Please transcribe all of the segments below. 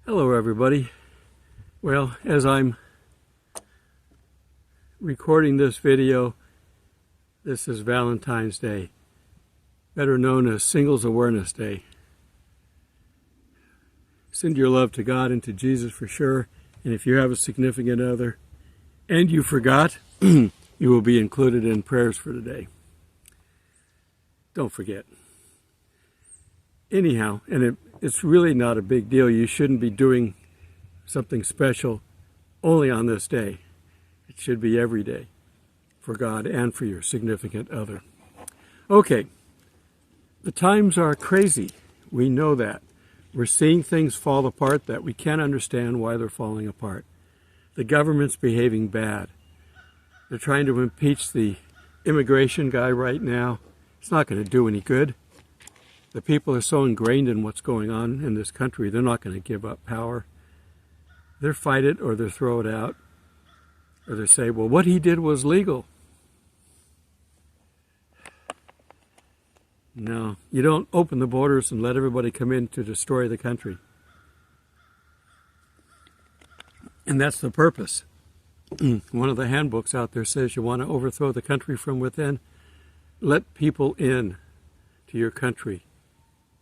Hello everybody. Well, as I'm recording this video, this is Valentine's Day, better known as Singles Awareness Day. Send your love to God and to Jesus for sure, and if you have a significant other and you forgot, you will be included in prayers for today. Don't forget. Anyhow, and it's really not a big deal. You shouldn't be doing something special only on this day. It should be every day for God and for your significant other. Okay, the times are crazy. We know that. We're seeing things fall apart that we can't understand why they're falling apart. The government's behaving bad. They're trying to impeach the immigration guy right now. It's not going to do any good. The people are so ingrained in what's going on in this country, they're not going to give up power. They'll fight it or they'll throw it out. Or they say, well, what he did was legal. No, you don't open the borders and let everybody come in to destroy the country. And that's the purpose. One of the handbooks out there says you want to overthrow the country from within, let people in to your country.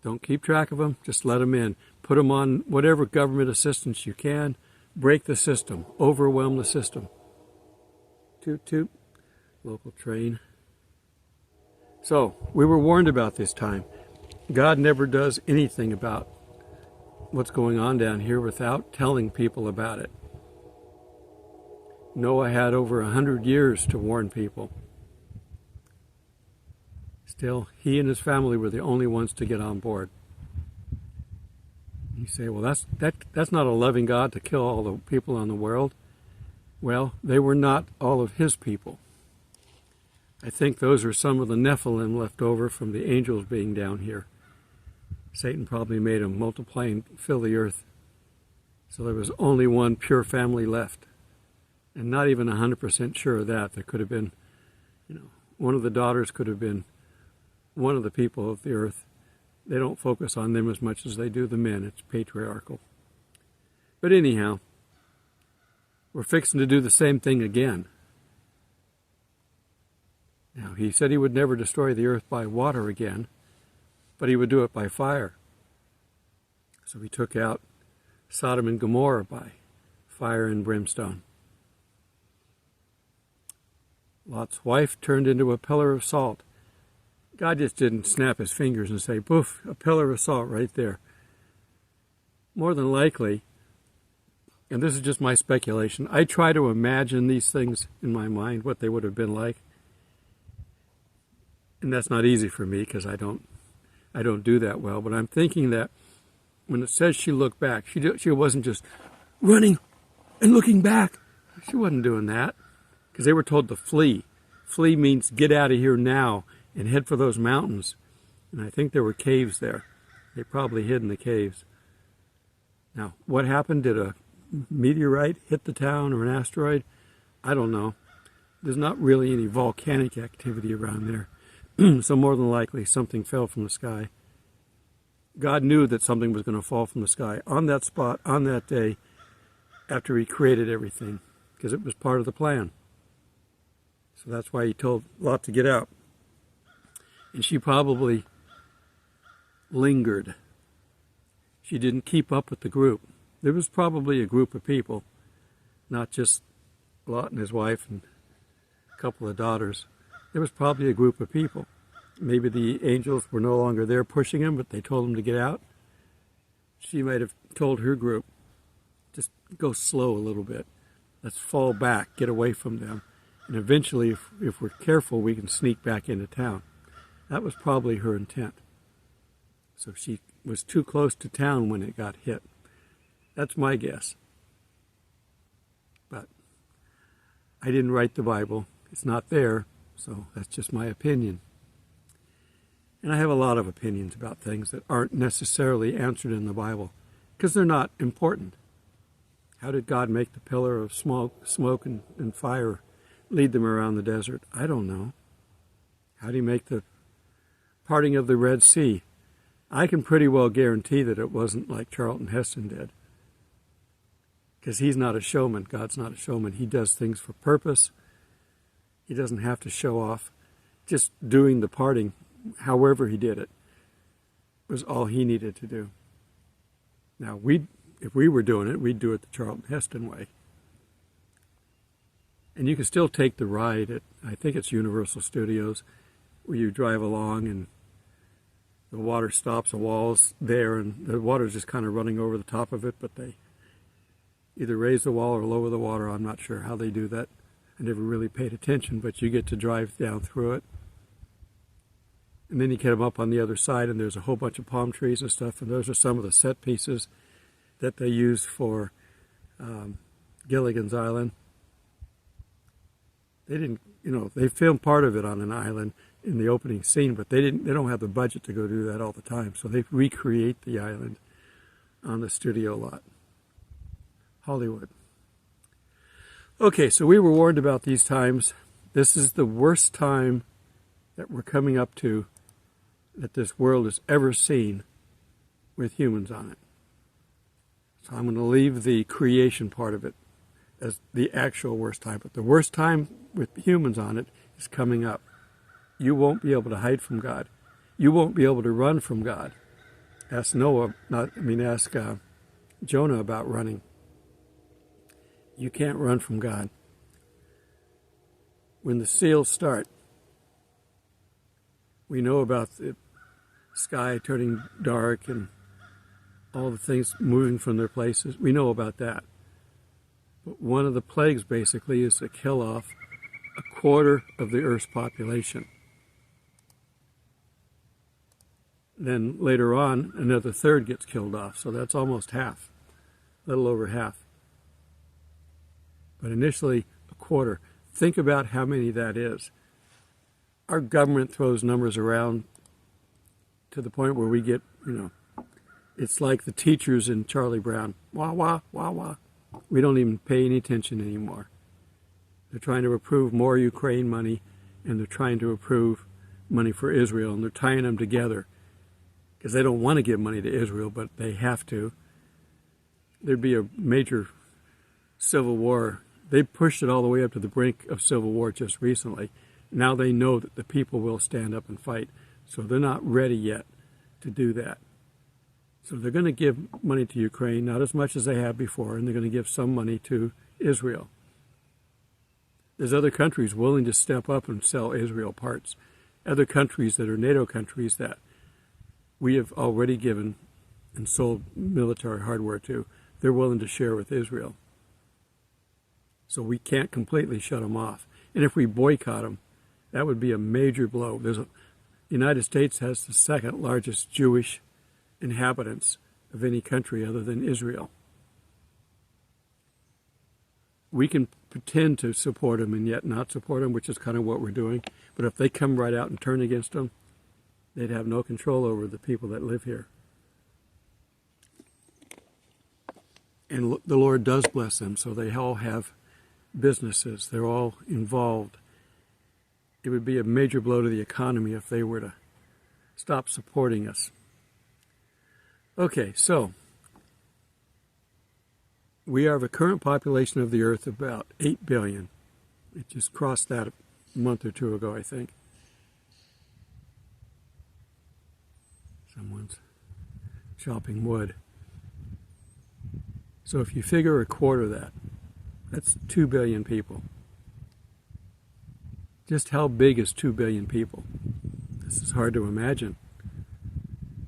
Don't keep track of them, just let them in. Put them on whatever government assistance you can. Break the system, overwhelm the system. Toot toot, local train. So, we were warned about this time. God never does anything about what's going on down here without telling people about it. Noah had over 100 years to warn people. Still, he and his family were the only ones to get on board. You say, well, that's not a loving God to kill all the people in the world. Well, they were not all of his people. I think those are some of the Nephilim left over from the angels being down here. Satan probably made them multiply and fill the earth. So there was only one pure family left. And not even 100% sure of that. There could have been, one of the daughters could have been one of the people of the earth. They don't focus on them as much as they do the men. It's patriarchal. But anyhow, we're fixing to do the same thing again. Now, he said he would never destroy the earth by water again, but he would do it by fire. So he took out Sodom and Gomorrah by fire and brimstone. Lot's wife turned into a pillar of salt. God just didn't snap his fingers and say, poof, a pillar of salt right there. More than likely, and this is just my speculation, I try to imagine these things in my mind, what they would have been like. And that's not easy for me because I don't do that well. But I'm thinking that when it says she looked back, she wasn't just running and looking back. She wasn't doing that because they were told to flee. Flee means get out of here now and head for those mountains. And I think there were caves there. They probably hid in the caves. Now, what happened? Did a meteorite hit the town or an asteroid? I don't know. There's not really any volcanic activity around there. So more than likely, something fell from the sky. God knew that something was going to fall from the sky on that spot, on that day, after he created everything, because it was part of the plan. So that's why he told Lot to get out. And she probably lingered. She didn't keep up with the group. There was probably a group of people, not just Lot and his wife and a couple of daughters. There was probably a group of people. Maybe the angels were no longer there pushing him, but they told him to get out. She might have told her group, just go slow a little bit. Let's fall back, get away from them. And eventually, if we're careful, we can sneak back into town. That was probably her intent. So she was too close to town when it got hit. That's my guess. But I didn't write the Bible. It's not there, so that's just my opinion. And I have a lot of opinions about things that aren't necessarily answered in the Bible because they're not important. How did God make the pillar of smoke and fire lead them around the desert? I don't know. How did he make the parting of the Red Sea? I can pretty well guarantee that it wasn't like Charlton Heston did. Because he's not a showman. God's not a showman. He does things for purpose. He doesn't have to show off. Just doing the parting, however he did it, was all he needed to do. Now, if we were doing it, we'd do it the Charlton Heston way. And you can still take the ride at, I think it's Universal Studios, where you drive along and the water stops, the wall's there, and the water's just kind of running over the top of it, but they either raise the wall or lower the water. I'm not sure how they do that. I never really paid attention, but you get to drive down through it. And then you get them up on the other side, and there's a whole bunch of palm trees and stuff, and those are some of the set pieces that they use for Gilligan's Island. They didn't, they filmed part of it on an island in the opening scene, but they don't have the budget to go do that all the time, so they recreate the island on the studio lot. Hollywood. Okay, so we were warned about these times. This is the worst time that we're coming up to that this world has ever seen with humans on it. So I'm going to leave the creation part of it as the actual worst time. But the worst time with humans on it is coming up. You won't be able to hide from God. You won't be able to run from God. Ask Jonah about running. You can't run from God. When the seals start, we know about the sky turning dark and all the things moving from their places. We know about that. But one of the plagues basically is to kill off a quarter of the Earth's population. Then later on, another third gets killed off. So that's almost half, a little over half. But initially, a quarter. Think about how many that is. Our government throws numbers around to the point where we get, it's like the teachers in Charlie Brown. Wah, wah, wah, wah. We don't even pay any attention anymore. They're trying to approve more Ukraine money, and they're trying to approve money for Israel, and they're tying them together because they don't want to give money to Israel, but they have to. There'd be a major civil war. They pushed it all the way up to the brink of civil war just recently. Now they know that the people will stand up and fight, so they're not ready yet to do that. So they're going to give money to Ukraine, not as much as they have before, and they're going to give some money to Israel. There's other countries willing to step up and sell Israel parts. Other countries that are NATO countries that we have already given and sold military hardware to, they're willing to share with Israel. So we can't completely shut them off. And if we boycott them, that would be a major blow. The United States has the second largest Jewish inhabitants of any country other than Israel. We can pretend to support them and yet not support them, which is kind of what we're doing. But if they come right out and turn against them, they'd have no control over the people that live here. And the Lord does bless them, so they all have businesses. They're all involved. It would be a major blow to the economy if they were to stop supporting us. Okay, so we have a current population of the earth of about 8 billion. It just crossed that a month or two ago, I think. Someone's chopping wood. So if you figure a quarter of that, that's 2 billion people. Just how big is 2 billion people? This is hard to imagine.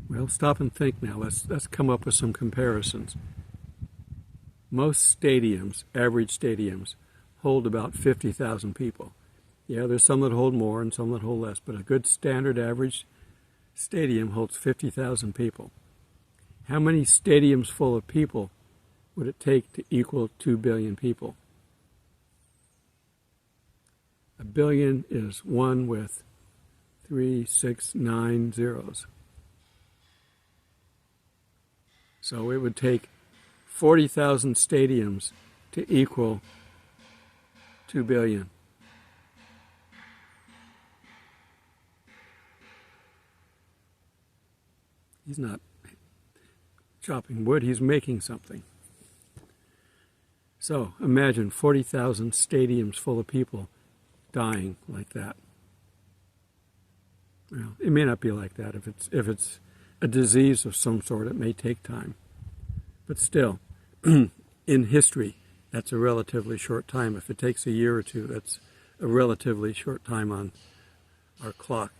Well, stop and think now. Let's come up with some comparisons. Most stadiums, average stadiums, hold about 50,000 people. Yeah, there's some that hold more and some that hold less, but a good standard average stadium holds 50,000 people. How many stadiums full of people would it take to equal 2 billion people? A billion is 1 with 3, 6, 9 zeros. So it would take 40,000 stadiums to equal 2 billion. He's not chopping wood, he's making something. So imagine 40,000 stadiums full of people dying like that. Well, it may not be like that. If it's a disease of some sort, it may take time. But still, in history, that's a relatively short time. If it takes a year or two, that's a relatively short time on our clock.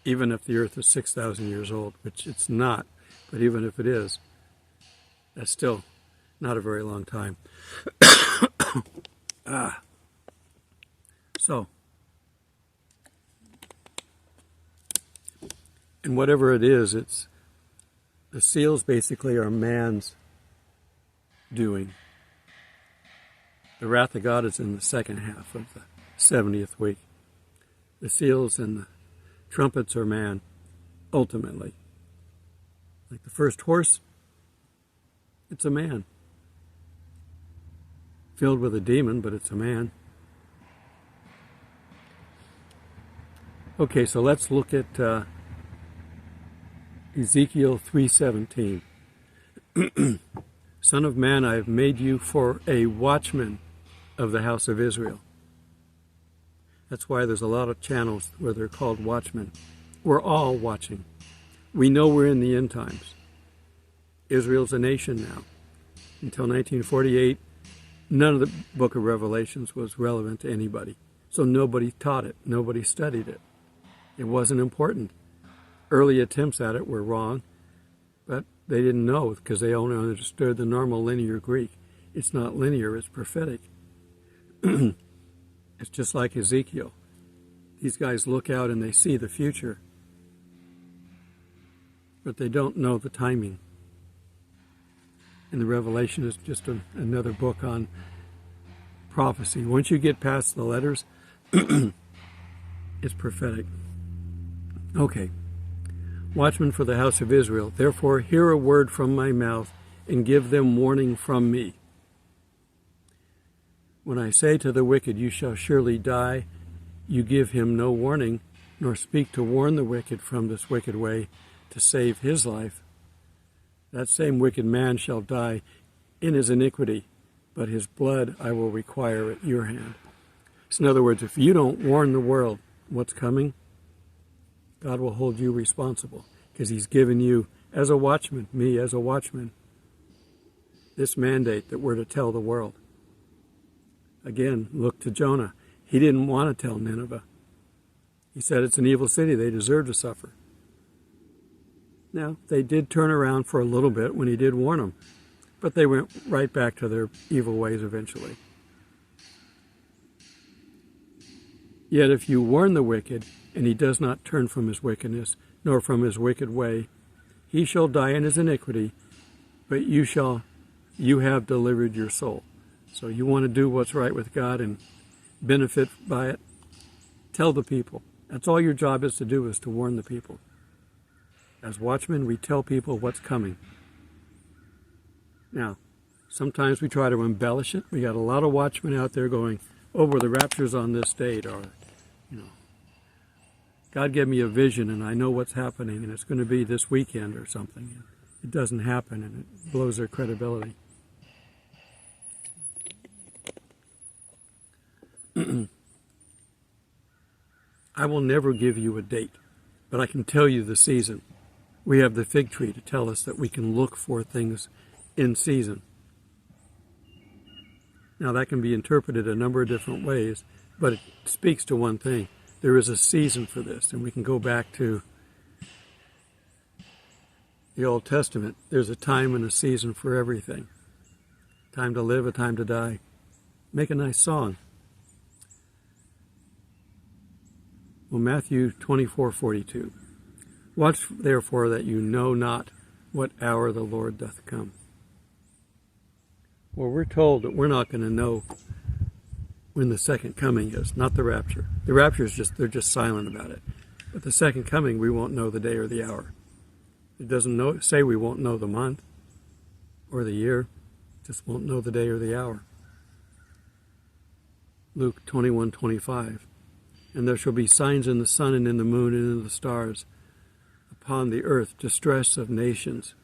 Even if the Earth is 6,000 years old, which it's not, but even if it is, that's still not a very long time. So, and whatever it is, it's the seals basically are man's doing. The wrath of God is in the second half of the 70th week. The seals and the trumpets are man, ultimately. Like the first horse, it's a man. Filled with a demon, but it's a man. Okay, so let's look at Ezekiel 3:17. Son of man, I have made you for a watchman of the house of Israel. That's why there's a lot of channels where they're called watchmen. We're all watching. We know we're in the end times. Israel's a nation now. Until 1948, none of the book of Revelations was relevant to anybody. So nobody taught it. Nobody studied it. It wasn't important. Early attempts at it were wrong, but they didn't know because they only understood the normal linear Greek. It's not linear, it's prophetic. It's just like Ezekiel. These guys look out and they see the future, but they don't know the timing. And the Revelation is just another book on prophecy. Once you get past the letters, it's prophetic. Okay. Watchmen for the house of Israel, therefore hear a word from my mouth and give them warning from me. When I say to the wicked, you shall surely die, you give him no warning, nor speak to warn the wicked from this wicked way to save his life. That same wicked man shall die in his iniquity, but his blood I will require at your hand. So in other words, if you don't warn the world what's coming, God will hold you responsible because he's given you, as a watchman, me as a watchman, this mandate that we're to tell the world. Again, look to Jonah. He didn't want to tell Nineveh. He said it's an evil city. They deserve to suffer. Now, they did turn around for a little bit when he did warn them, but they went right back to their evil ways eventually. Yet if you warn the wicked, and he does not turn from his wickedness, nor from his wicked way, he shall die in his iniquity, but you have delivered your soul. So you want to do what's right with God and benefit by it, tell the people. That's all your job is to do, is to warn the people. As watchmen, we tell people what's coming. Now, sometimes we try to embellish it. We got a lot of watchmen out there going, oh, well, the rapture's on this date, or, God gave me a vision and I know what's happening and it's going to be this weekend or something. It doesn't happen and it blows their credibility. I will never give you a date, but I can tell you the season. We have the fig tree to tell us that we can look for things in season. Now that can be interpreted a number of different ways, but it speaks to one thing. There is a season for this, and we can go back to the Old Testament. There's a time and a season for everything. Time to live, a time to die. Make a nice song. Well, Matthew 24:42. Watch therefore that you know not what hour the Lord doth come. Well, we're told that we're not going to know when the second coming is, not the rapture. The rapture is they're just silent about it. But the second coming, we won't know the day or the hour. It doesn't say we won't know the month or the year, just won't know the day or the hour. Luke 21:25. And there shall be signs in the sun and in the moon and in the stars, upon the earth distress of nations,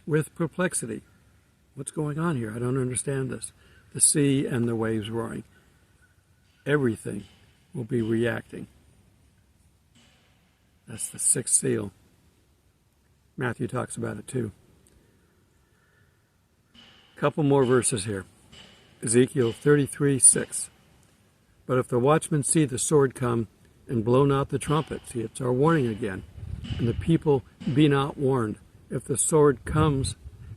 with perplexity. What's going on here? I don't understand this. the sea and the waves roaring. Everything will be reacting. That's the sixth seal. Matthew talks about it too. A couple more verses here. Ezekiel 33:6. But if the watchmen see the sword come and blow not the trumpet, see, it's our warning again, and the people be not warned, if the sword comes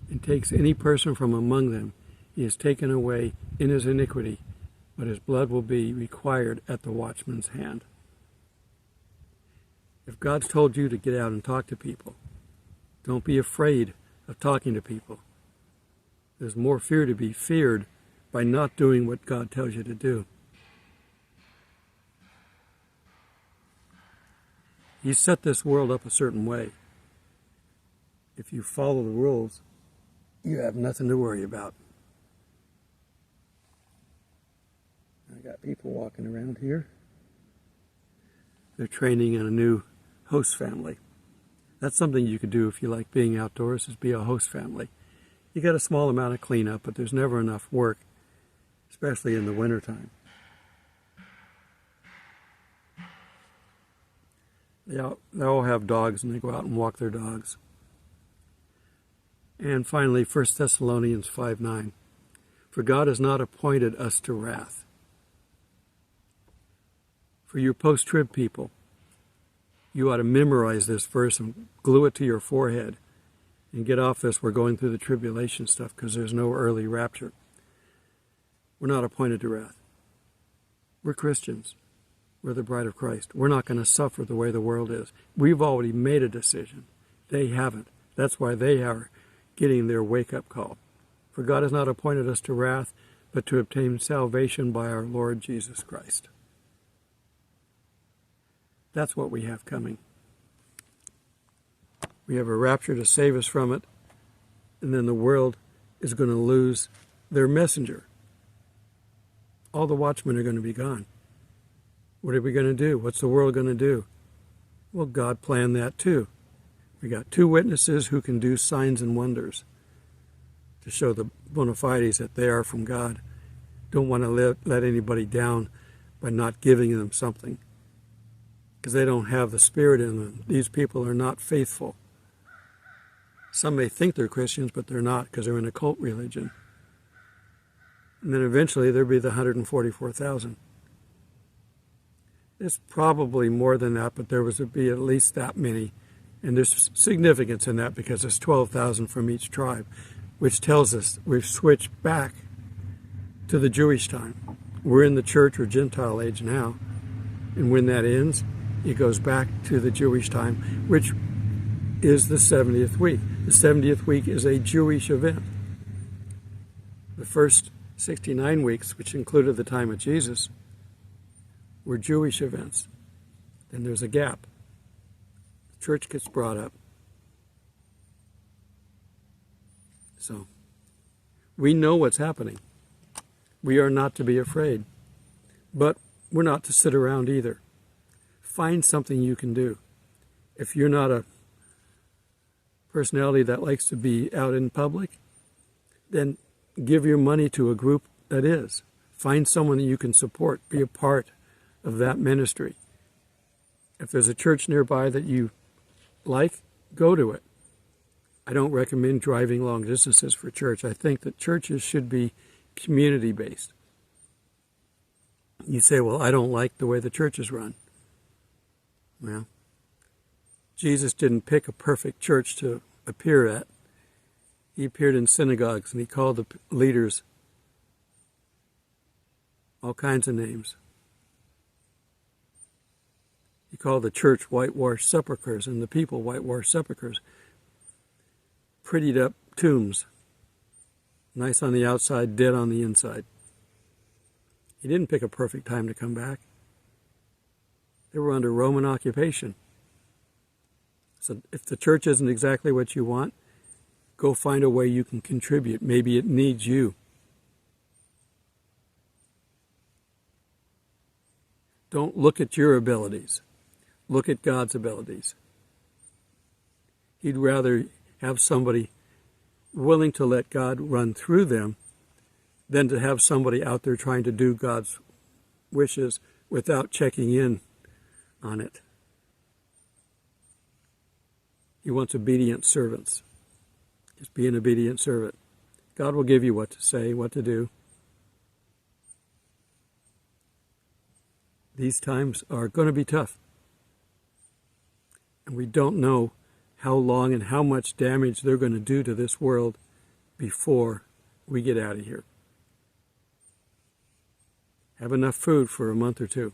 and takes any person from among them, he is taken away in his iniquity, but his blood will be required at the watchman's hand. If God's told you to get out and talk to people, don't be afraid of talking to people. There's more fear to be feared by not doing what God tells you to do. He set this world up a certain way. If you follow the rules, you have nothing to worry about. I got people walking around here. They're training in a new host family. That's something you could do if you like being outdoors, is be a host family. You got a small amount of cleanup, but there's never enough work, especially in the wintertime. They all have dogs, and they go out and walk their dogs. And finally, 1 Thessalonians 5:9. For God has not appointed us to wrath. For you post-trib people, you ought to memorize this verse and glue it to your forehead and get off this "we're going through the tribulation" stuff, because there's no early rapture. We're not appointed to wrath. We're Christians. We're the bride of Christ. We're not going to suffer the way the world is. We've already made a decision. They haven't. That's why they are getting their wake-up call. For God has not appointed us to wrath, but to obtain salvation by our Lord Jesus Christ. That's what we have coming. We have a rapture to save us from it, and then the world is going to lose their messenger. All the watchmen are going to be gone. What are we going to do? What's the world going to do? Well, God planned that too. We got two witnesses who can do signs and wonders to show the bona fides that they are from God. Don't want to let anybody down by not giving them something, because they don't have the Spirit in them. These people are not faithful. Some may think they're Christians, but they're not, because they're in a cult religion. And then eventually there'll be the 144,000. It's probably more than that, but there was to be at least that many. And there's significance in that, because there's 12,000 from each tribe, which tells us we've switched back to the Jewish time. We're in the church or Gentile age now. And when that ends, it goes back to the Jewish time, which is the 70th week. The 70th week is a Jewish event. The first 69 weeks, which included the time of Jesus, were Jewish events. Then there's a gap. The church gets brought up. So, we know what's happening. We are not to be afraid. But we're not to sit around either. Find something you can do. If you're not a personality that likes to be out in public, then give your money to a group that is. Find someone that you can support. Be a part of that ministry. If there's a church nearby that you like, go to it. I don't recommend driving long distances for church. I think that churches should be community-based. You say, well, I don't like the way the church is run. Well, Jesus didn't pick a perfect church to appear at. He appeared in synagogues, and he called the leaders all kinds of names. He called the church whitewashed sepulchres and the people whitewashed sepulchres. Prettied up tombs. Nice on the outside, dead on the inside. He didn't pick a perfect time to come back. They were under Roman occupation. So if the church isn't exactly what you want, go find a way you can contribute. Maybe it needs you. Don't look at your abilities. Look at God's abilities. He'd rather have somebody willing to let God run through them than to have somebody out there trying to do God's wishes without checking in on it. He wants obedient servants. Just be an obedient servant. God will give you what to say, what to do. These times are going to be tough. And we don't know how long and how much damage they're going to do to this world before we get out of here. Have enough food for a month or two.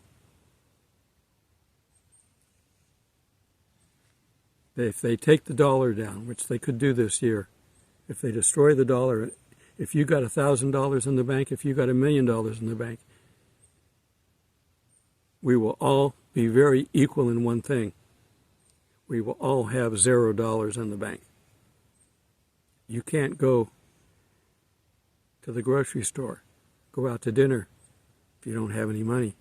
If they take the dollar down, which they could do this year, if they destroy the dollar, if you got $1,000 in the bank, if you got $1 million in the bank, we will all be very equal in one thing. We will all have $0 in the bank. You can't go to the grocery store, go out to dinner if you don't have any money.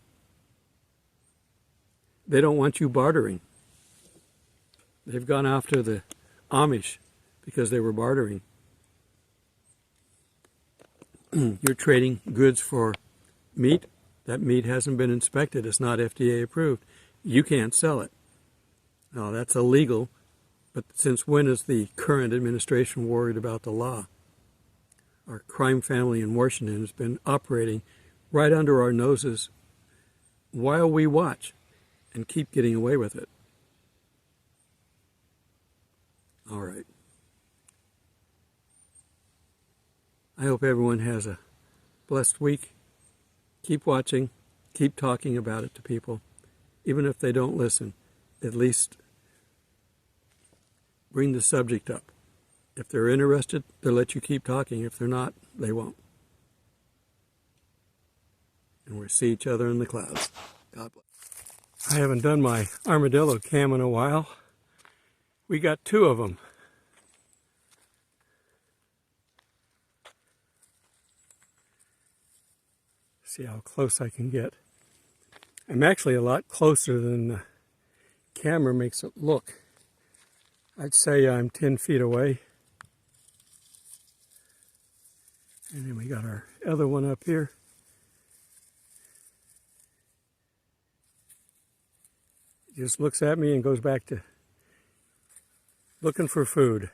They don't want you bartering. They've gone after the Amish because they were bartering. You're trading goods for meat. That meat hasn't been inspected. It's not FDA approved. You can't sell it. Now, that's illegal, but since when is the current administration worried about the law? Our crime family in Washington has been operating right under our noses while we watch and keep getting away with it. All right. I hope everyone has a blessed week. Keep watching. Keep talking about it to people. Even if they don't listen, at least bring the subject up. If they're interested, they'll let you keep talking. If they're not, they won't. And we'll see each other in the clouds. God bless. I haven't done my armadillo cam in a while. We got 2 of them. See how close I can get. I'm actually a lot closer than the camera makes it look. I'd say I'm 10 feet away. And then we got our other one up here. He just looks at me and goes back to looking for food.